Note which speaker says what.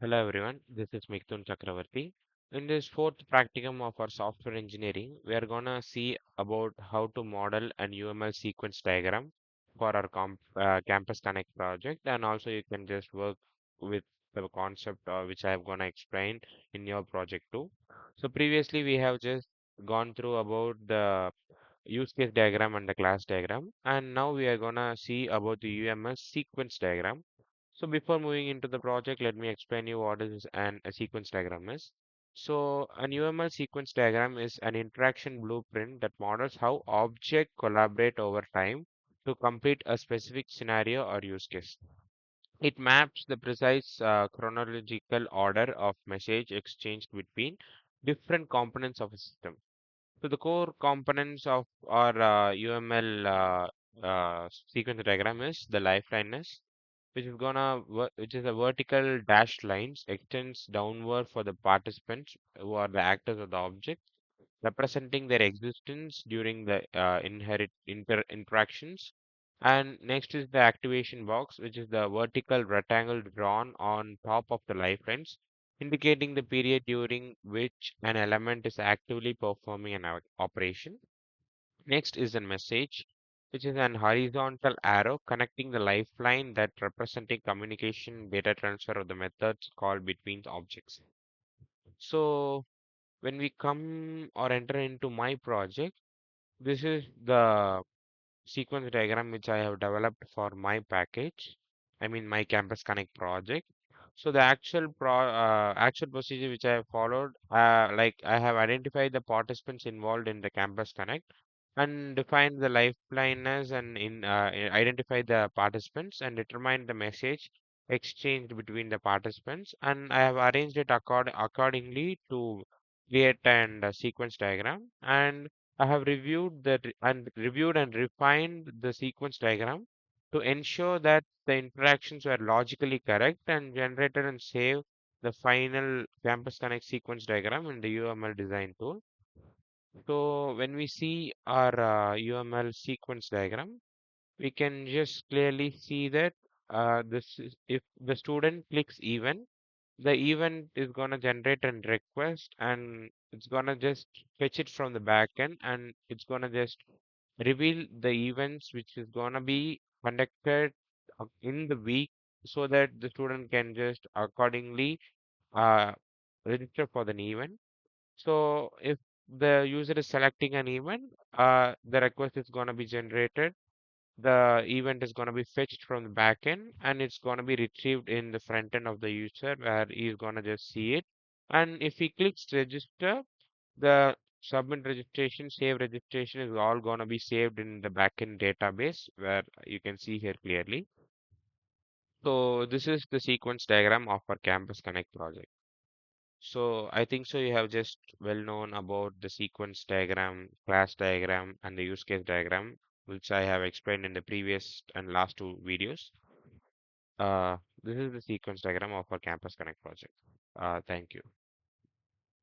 Speaker 1: Hello everyone, this is Mithun Chakravarti. In this fourth practicum of our software engineering, we are gonna see about how to model an UML sequence diagram for our Campus Connect project, and also you can just work with the concept which I have gonna explain in your project too. So previously we have just gone through about the use case diagram and the class diagram, and now we are gonna see about the UML sequence diagram. So before moving into the project, let me explain you what is a sequence diagram is. So an UML sequence diagram is an interaction blueprint that models how objects collaborate over time to complete a specific scenario or use case. It maps the precise chronological order of message exchanged between different components of a system. So the core components of our UML sequence diagram is the lifelineness, which is a vertical dashed lines extends downward for the participants who are the actors of the object, representing their existence during the inherit interactions. And next is the activation box, which is the vertical rectangle drawn on top of the lifelines, indicating the period during which an element is actively performing an operation. Next is a message, which is an horizontal arrow connecting the lifeline that representing communication data transfer of the methods called between objects. So when we come or enter into my project, this is the sequence diagram which I have developed for my package. I mean my Campus Connect project. So the actual procedure which I have followed, like I have identified the participants involved in the Campus Connect and defined the lifeliners and identify the participants and determine the message exchanged between the participants. And I have arranged it accordingly to create an sequence diagram. And I have reviewed and refined the sequence diagram to ensure that the interactions were logically correct and generated and save the final Campus Connect sequence diagram in the UML design tool. So when we see our UML sequence diagram, we can just clearly see that if the student clicks event, the event is gonna generate a request and it's gonna just fetch it from the backend and it's gonna just reveal the events which is gonna be conducted in the week so that the student can just accordingly uh, register for the event. So if the user is selecting an event, the request is gonna be generated, the event is going to be fetched from the backend and it's going to be retrieved in the front end of the user where he's going to just see it. And if he clicks register, the submit registration, save registration is all going to be saved in the backend database where you can see here clearly. So this is the sequence diagram of our Campus Connect project. So I think so you have just well known about the sequence diagram, class diagram, and the use case diagram, which I have explained in the previous and last two videos. This is the sequence diagram of our Campus Connect project. Thank you.